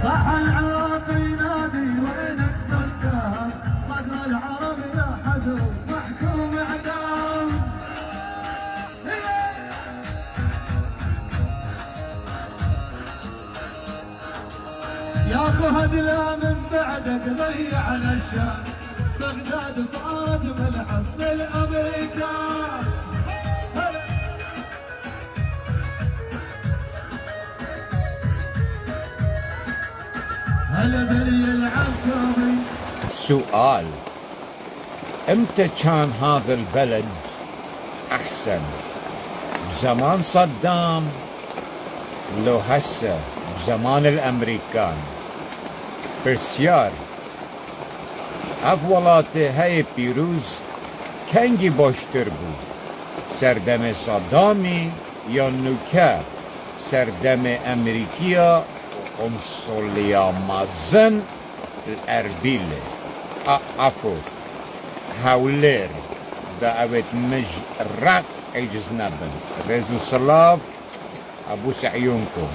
صح العراقي ينادي وينك صدام قتل العرب يا حزم محكوم اعدام يا فهد لا من بعدك ضيعنا الشام بغداد صارت ملعب للامريكان هلا بلي العسكري. سؤال: امتى كان هذا البلد احسن؟ بزمان صدام لو هسه بزمان الامريكان؟ برسيار افولاته هاي بيروز كنجي باشتر بو سردم صدامي یا نوکه سردم امریکیا قنصلية مازن الأربيل أكو هاولير دعوت مجرق عجز نبن رزو صلاف أبو سعيونكم